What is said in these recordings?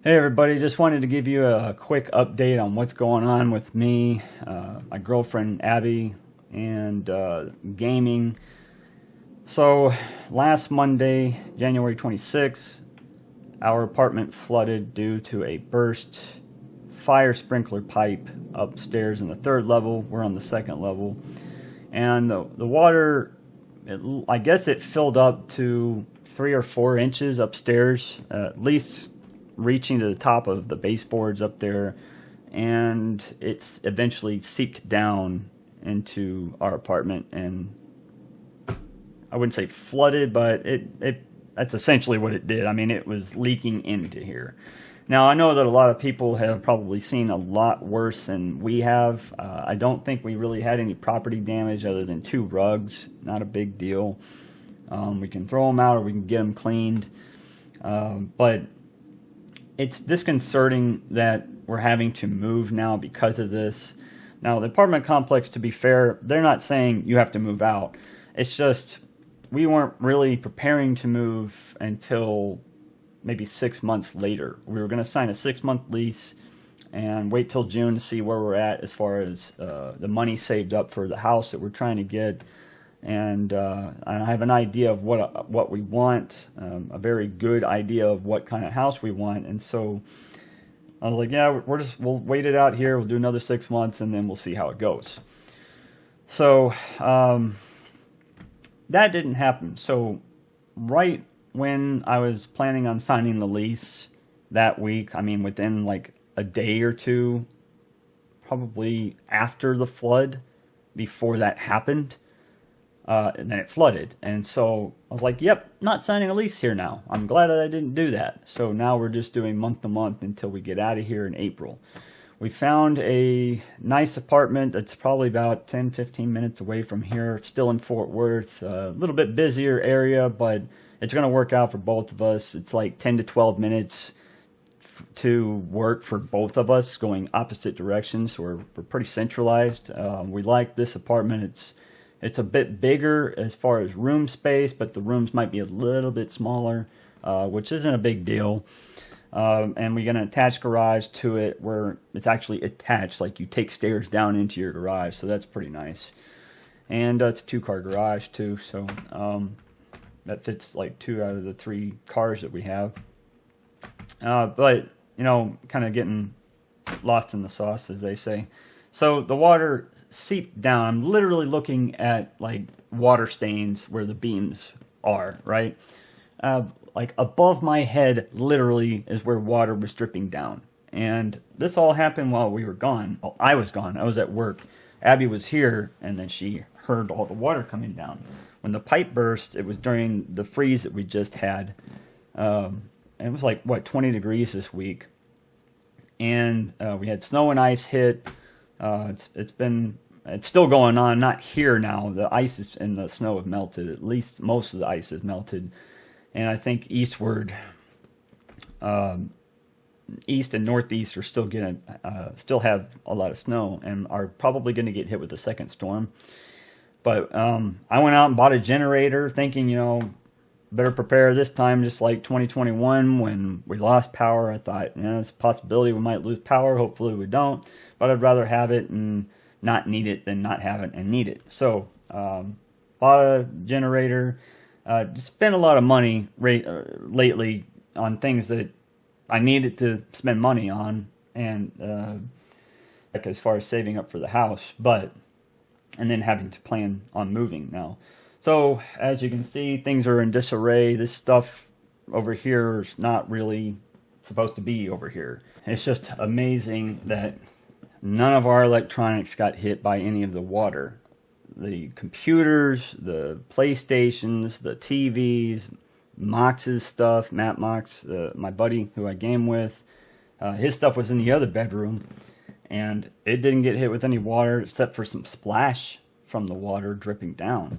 Hey everybody, just wanted to give you a quick update on what's going on with me, my girlfriend Abby, and gaming. So last Monday, January 26th, our apartment flooded due to a burst fire sprinkler pipe upstairs in the third level. We're on the second level. And the water, I guess it filled up to 3 or 4 inches upstairs, at least reaching to the top of the baseboards up there, and it's eventually seeped down into our apartment, and I wouldn't say flooded, but it that's essentially what it did. I mean, it was leaking into here. Now, I know that a lot of people have probably seen a lot worse than we have. I don't think we really had any property damage other than 2 rugs. Not a big deal. We can throw them out or we can get them cleaned. But it's disconcerting that we're having to move now because of this. Now, the apartment complex, to be fair, they're not saying you have to move out. It's just we weren't really preparing to move until maybe 6 months later. We were going to sign a 6-month lease and wait till June to see where we're at as far as the money saved up for the house that we're trying to get. And I have an idea of what we want, a very good idea of what kind of house we want. And so I was like, yeah, we'll wait it out here. We'll do another 6 months and then we'll see how it goes. So that didn't happen. So right when I was planning on signing the lease that week, I mean within like a day or two, probably after the flood, before that happened, and then it flooded. And so I was like, yep, not signing a lease here now. I'm glad that I didn't do that. So now we're just doing month to month until we get out of here in April. We found a nice apartment that's probably about 10-15 minutes away from here. It's still in Fort Worth, a little bit busier area, but it's going to work out for both of us. It's like 10 to 12 minutes to work for both of us, going opposite directions. So we're pretty centralized. We like this apartment. It's a bit bigger as far as room space, but the rooms might be a little bit smaller, which isn't a big deal. And we're going to attach garage to it where it's actually attached, like you take stairs down into your garage, so that's pretty nice. And it's a 2-car garage too, so that fits like 2 out of the 3 cars that we have. But, you know, kind of getting lost in the sauce, as they say. So the water seeped down. I'm literally looking at like water stains where the beams are, right? Like above my head literally is where water was dripping down. And this all happened while we were gone. Well, I was gone. I was at work. Abby was here, and then she heard all the water coming down. When the pipe burst, it was during the freeze that we just had. And it was like, what, 20 degrees this week. And we had snow and ice hit. It's still going on, not here now. The ice and the snow have melted. At least most of the ice has melted. And I think eastward, east and northeast are still still have a lot of snow and are probably going to get hit with the second storm. But I went out and bought a generator thinking, you know, better prepare this time, just like 2021 when we lost power. I thought, you know, it's a possibility we might lose power. Hopefully we don't. But I'd rather have it and not need it than not have it and need it. So bought a generator. Spent a lot of money lately on things that I needed to spend money on, and like as far as saving up for the house, and then having to plan on moving now. So as you can see, things are in disarray. This stuff over here is not really supposed to be over here. It's just amazing that none of our electronics got hit by any of the water. The computers, the PlayStations, the TVs, Mox's stuff, Matt Mox, my buddy who I game with, his stuff was in the other bedroom, and it didn't get hit with any water except for some splash from the water dripping down.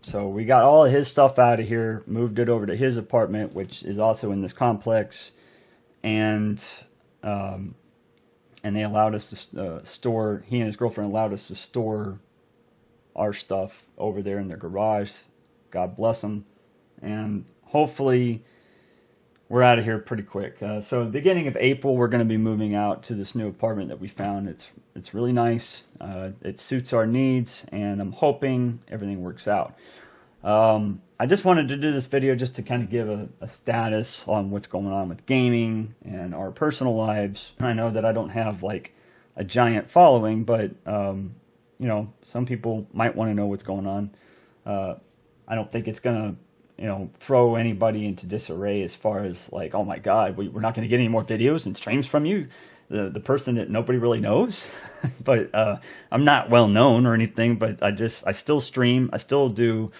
So we got all of his stuff out of here, moved it over to his apartment, which is also in this complex, and they allowed us to store, he and his girlfriend allowed us to store our stuff over there in their garage. God bless them. And hopefully we're out of here pretty quick. So the beginning of April, we're going to be moving out to this new apartment that we found. It's really nice. It suits our needs, and I'm hoping everything works out. I just wanted to do this video just to kind of give a status on what's going on with gaming and our personal lives. I know that I don't have like a giant following, but you know, some people might want to know what's going on. I don't think it's gonna, you know, throw anybody into disarray as far as like, oh my God, we're not going to get any more videos and streams from you, the person that nobody really knows. But I'm not well known or anything, but I still stream, I still do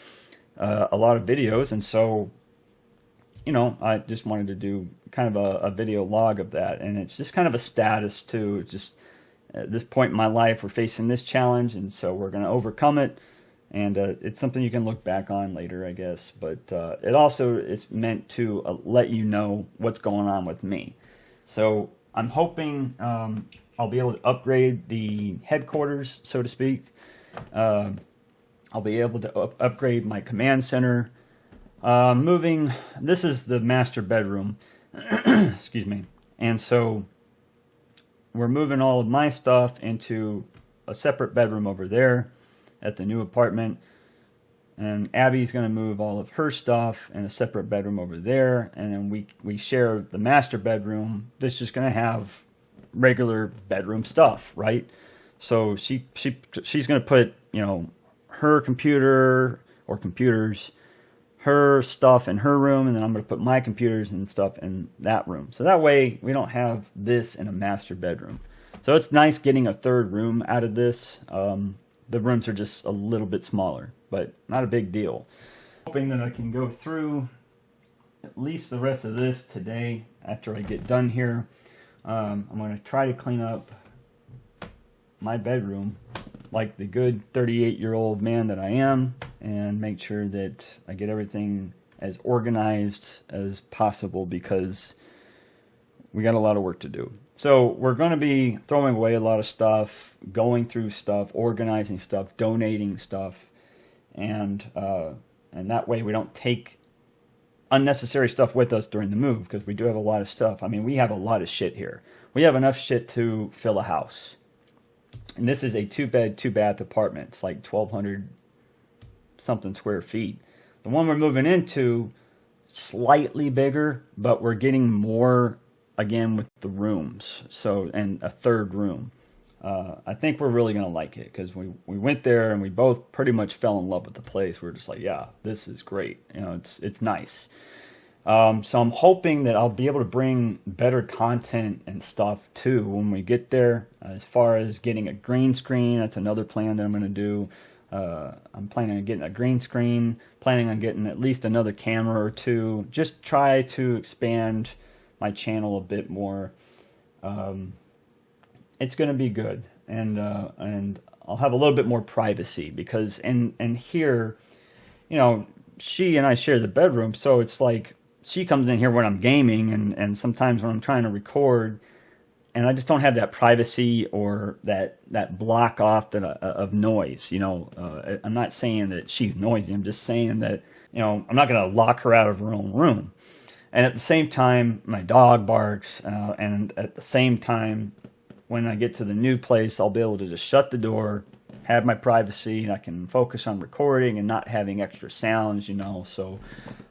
a lot of videos, and so, you know, I just wanted to do kind of a video log of that, and it's just kind of a status too. Just at this point in my life, we're facing this challenge, and so we're going to overcome it. And it's something you can look back on later, I guess. But it also is meant to let you know what's going on with me. So I'm hoping I'll be able to upgrade the headquarters, so to speak. I'll be able to upgrade my command center. This is the master bedroom. Excuse me. And so we're moving all of my stuff into a separate bedroom over there at the new apartment, and Abby's going to move all of her stuff in a separate bedroom over there, and then we share the master bedroom. That's just going to have regular bedroom stuff, right? So she's going to put, you know, her computer or computers, her stuff in her room, and then I'm going to put my computers and stuff in that room. So that way we don't have this in a master bedroom. So it's nice getting a third room out of this. The rooms are just a little bit smaller, but not a big deal. Hoping that I can go through at least the rest of this today after I get done here. I'm going to try to clean up my bedroom like the good 38-year-old man that I am, and make sure that I get everything as organized as possible, because we got a lot of work to do. So we're going to be throwing away a lot of stuff, going through stuff, organizing stuff, donating stuff, and that way we don't take unnecessary stuff with us during the move, because we do have a lot of stuff. I mean, we have a lot of shit here. We have enough shit to fill a house. And this is a 2-bed, 2-bath apartment. It's like 1,200 something square feet. The one we're moving into, slightly bigger, but we're getting more again with the rooms, so, and a third room. I think we're really gonna like it, because we went there and we both pretty much fell in love with the place. We were just like, yeah, this is great. You know, it's nice. So I'm hoping that I'll be able to bring better content and stuff too when we get there. As far as getting a green screen, that's another plan that I'm gonna do. I'm planning on getting a green screen, planning on getting at least another camera or two. Just try to expand my channel a bit more. It's going to be good, and I'll have a little bit more privacy, because and here, you know, she and I share the bedroom, so it's like she comes in here when I'm gaming, and sometimes when I'm trying to record, and I just don't have that privacy or that block off of noise. You know, I'm not saying that she's noisy. I'm just saying that, you know, I'm not going to lock her out of her own room. And at the same time, my dog barks, and at the same time, when I get to the new place, I'll be able to just shut the door, have my privacy, and I can focus on recording and not having extra sounds, you know. So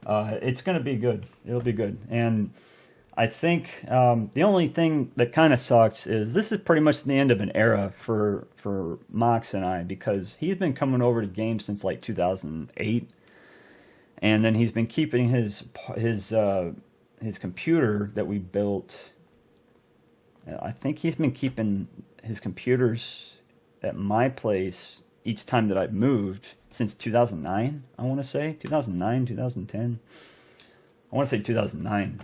it's going to be good. It'll be good. And I think the only thing that kind of sucks is this is pretty much the end of an era for Mox and I, because he's been coming over to games since like 2008. And then he's been keeping his computer that we built. I think he's been keeping his computers at my place each time that I've moved since 2009. I want to say 2009, 2010. I want to say 2009.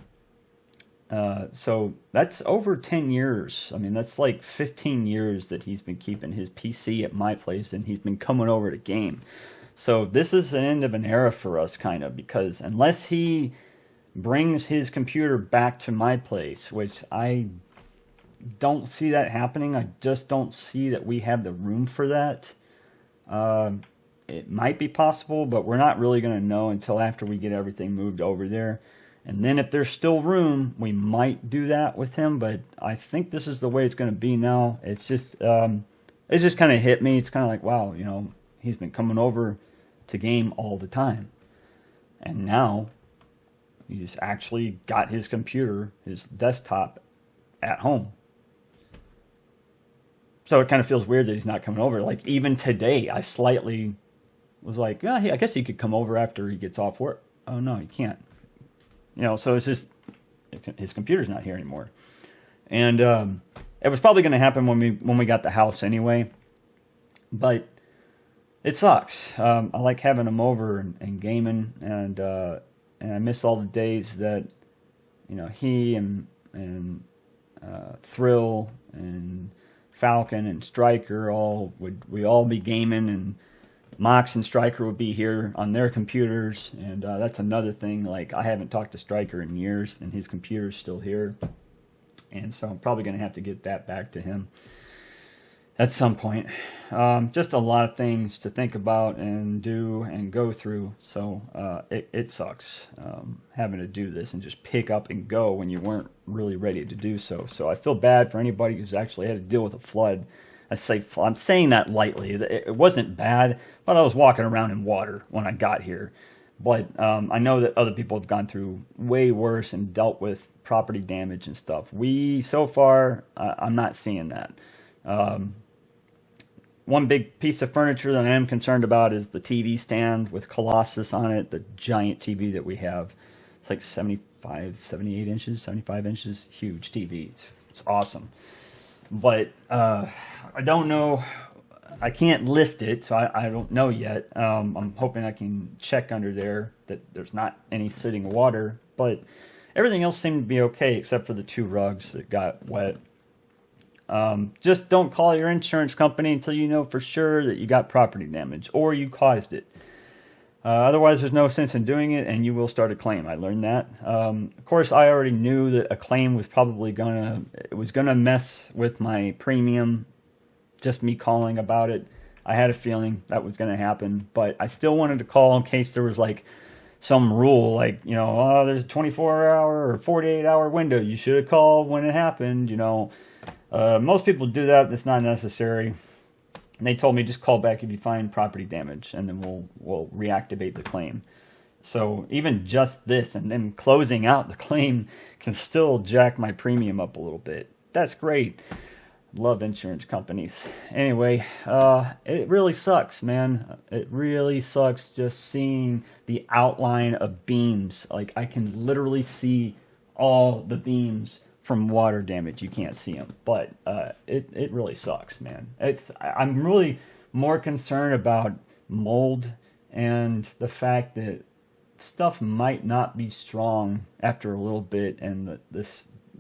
So that's over 10 years. I mean, that's like 15 years that he's been keeping his PC at my place, and he's been coming over to game. So this is the end of an era for us, kind of, because unless he brings his computer back to my place, which I don't see that happening. I just don't see that we have the room for that. It might be possible, but we're not really going to know until after we get everything moved over there. And then if there's still room, we might do that with him. But I think this is the way it's going to be now. It's just kind of hit me. It's kind of like, wow, you know, he's been coming over to game all the time. And now he's actually got his computer, his desktop at home. So it kind of feels weird that he's not coming over. Like even today, I slightly was like, yeah, I guess he could come over after he gets off work. Oh no, he can't. You know, so it's just his computer's not here anymore. And it was probably going to happen when we got the house anyway. But it sucks. I like having him over and gaming, and I miss all the days that, you know, he and Thrill and Falcon and Striker we all be gaming, and Mox and Striker would be here on their computers, and that's another thing. Like, I haven't talked to Striker in years, and his computer's still here, and so I'm probably going to have to get that back to him at some point. Just a lot of things to think about and do and go through, so it sucks having to do this and just pick up and go when you weren't really ready to do so. So I feel bad for anybody who's actually had to deal with a flood. I'm saying that lightly. It wasn't bad, but I was walking around in water when I got here. But I know that other people have gone through way worse and dealt with property damage and stuff. So far, I'm not seeing that. One big piece of furniture that I am concerned about is the TV stand with Colossus on it, the giant TV that we have. It's like 78 inches, 75 inches, huge TV. It's awesome. But I don't know. I can't lift it, so I don't know yet. I'm hoping I can check under there that there's not any sitting water. But everything else seemed to be okay except for the 2 rugs that got wet. Just don't call your insurance company until you know for sure that you got property damage or you caused it. Otherwise, there's no sense in doing it, and you will start a claim. I learned that. Of course, I already knew that a claim was probably gonna mess with my premium. Just me calling about it, I had a feeling that was gonna happen, but I still wanted to call in case there was like some rule, like, you know, oh, there's a 24-hour or 48-hour window. You should have called when it happened. You know, most people do that. That's not necessary. And they told me just call back if you find property damage, and then we'll reactivate the claim. So even just this and then closing out the claim can still jack my premium up a little bit. That's great. Love insurance companies. Anyway, it really sucks, man. It really sucks just seeing the outline of beams. Like, I can literally see all the beams from water damage. You can't see them, but it really sucks, man. I'm really more concerned about mold and the fact that stuff might not be strong after a little bit, and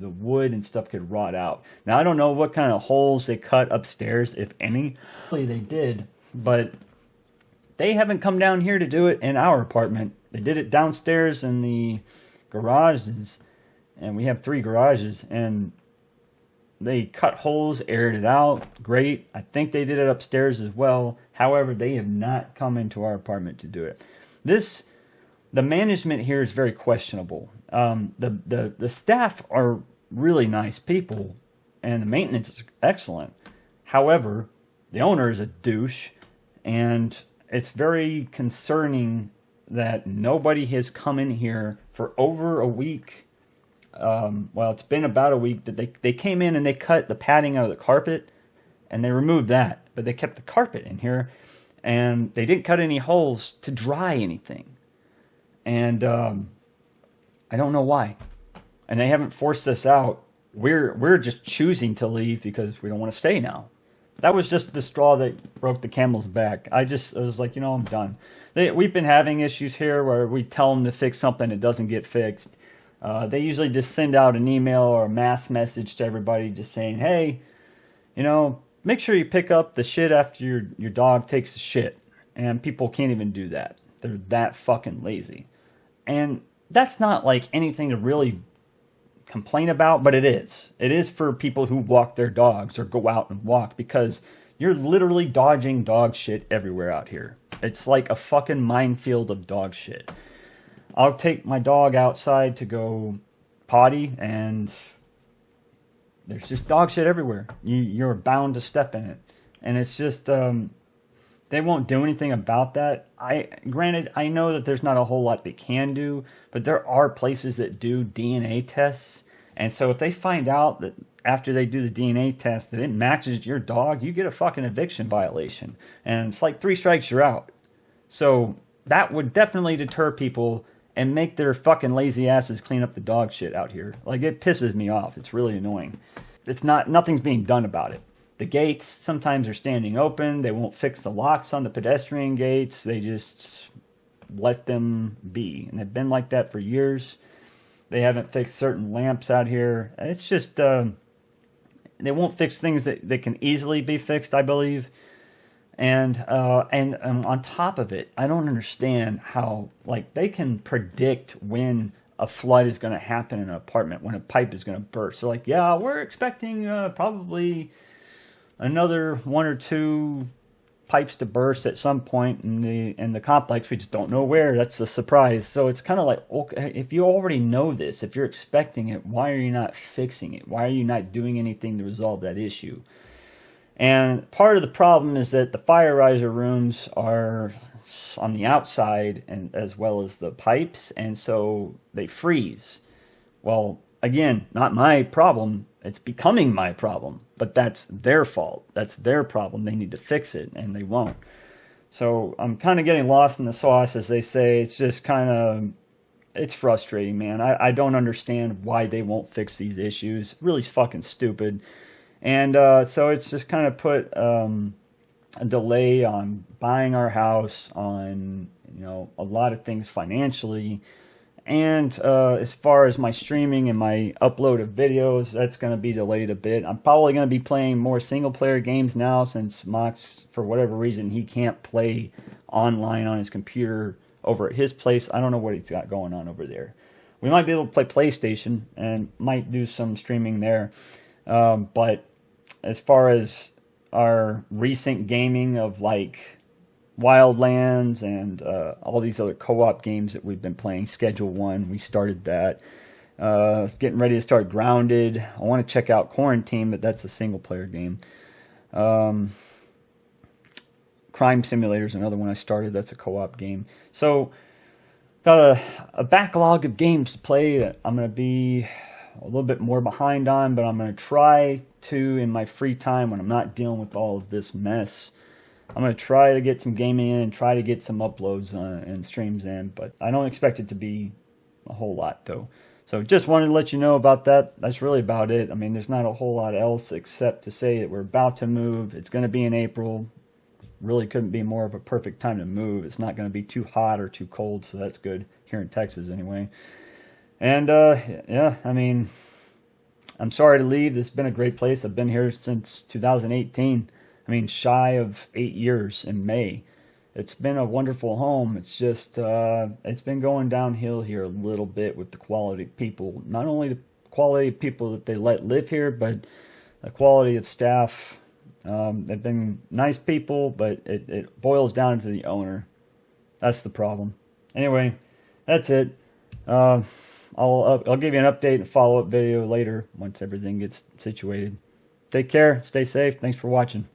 the wood and stuff could rot out. Now, I don't know what kind of holes they cut upstairs, if any. Hopefully they did, but they haven't come down here to do it in our apartment. They did it downstairs in the garages, and we have 3 garages, and they cut holes, aired it out. Great. I think they did it upstairs as well. However, they have not come into our apartment to do it. The management here is very questionable. The staff are really nice people, and the maintenance is excellent. However, the owner is a douche, and it's very concerning that nobody has come in here for over a week. Well, it's been about a week that they came in and they cut the padding out of the carpet, and they removed that, but they kept the carpet in here, and they didn't cut any holes to dry anything. And I don't know why. And they haven't forced us out. We're just choosing to leave because we don't want to stay now. That was just the straw that broke the camel's back. I was like, you know, I'm done. We've been having issues here where we tell them to fix something, it doesn't get fixed. They usually just send out an email or a mass message to everybody just saying, hey, you know, make sure you pick up the shit after your dog takes the shit. And people can't even do that. They're that fucking lazy. And that's not like anything to really complain about, but it is. It is for people who walk their dogs or go out and walk, because you're literally dodging dog shit everywhere out here. It's like a fucking minefield of dog shit. I'll take my dog outside to go potty, and there's just dog shit everywhere. You're bound to step in it. And it's just, they won't do anything about that. Granted, I know that there's not a whole lot they can do, but there are places that do DNA tests. And so if they find out that after they do the DNA test that it matches your dog, you get a fucking eviction violation. And it's like 3 strikes, you're out. So that would definitely deter people and make their fucking lazy asses clean up the dog shit out here. Like, it pisses me off. It's really annoying. Nothing's being done about it. The gates sometimes are standing open. They won't fix the locks on the pedestrian gates. They just let them be. And they've been like that for years. They haven't fixed certain lamps out here. It's just, they won't fix things that can easily be fixed, I believe. And on top of it, I don't understand how, like, they can predict when a flood is going to happen in an apartment, when a pipe is going to burst. They're like, yeah, we're expecting probably another 1 or 2 pipes to burst at some point in the complex. We just don't know where. That's a surprise. So it's kind of like, okay, if you already know this, if you're expecting it, why are you not fixing it? Why are you not doing anything to resolve that issue? And part of the problem is that the fire riser rooms are on the outside, and as well as the pipes, and so they freeze. Well, again, not my problem. It's becoming my problem, but that's their fault. That's their problem. They need to fix it, and they won't. So I'm kind of getting lost in the sauce, as they say. It's just kind of, it's frustrating, man. I don't understand why they won't fix these issues. Really fucking stupid. And so it's just kind of put a delay on buying our house, on, you know, a lot of things financially. And as far as my streaming and my upload of videos, that's going to be delayed a bit. I'm probably going to be playing more single-player games now, since Mox, for whatever reason, he can't play online on his computer over at his place. I don't know what he's got going on over there. We might be able to play PlayStation and might do some streaming there. But as far as our recent gaming of, like, Wildlands and all these other co-op games that we've been playing, Schedule 1, we started that. Getting ready to start Grounded. I want to check out Quarantine, but that's a single-player game. Crime Simulator is another one I started. That's a co-op game. So, got a backlog of games to play that I'm going to be a little bit more behind on, but I'm going to try to, in my free time, when I'm not dealing with all of this mess, I'm going to try to get some gaming in and try to get some uploads and streams in, but I don't expect it to be a whole lot, though. So just wanted to let you know about that. That's really about it. I mean, there's not a whole lot else except to say that we're about to move. It's going to be in April. Really couldn't be more of a perfect time to move. It's not going to be too hot or too cold, so that's good here in Texas anyway. And, yeah, I mean, I'm sorry to leave. This has been a great place. I've been here since 2018. I mean, shy of 8 years in May. It's been a wonderful home. It's just, it's been going downhill here a little bit with the quality of people. Not only the quality of people that they let live here, but the quality of staff. They've been nice people, but it boils down to the owner. That's the problem. Anyway, that's it. I'll give you an update and follow-up video later once everything gets situated. Take care. Stay safe. Thanks for watching.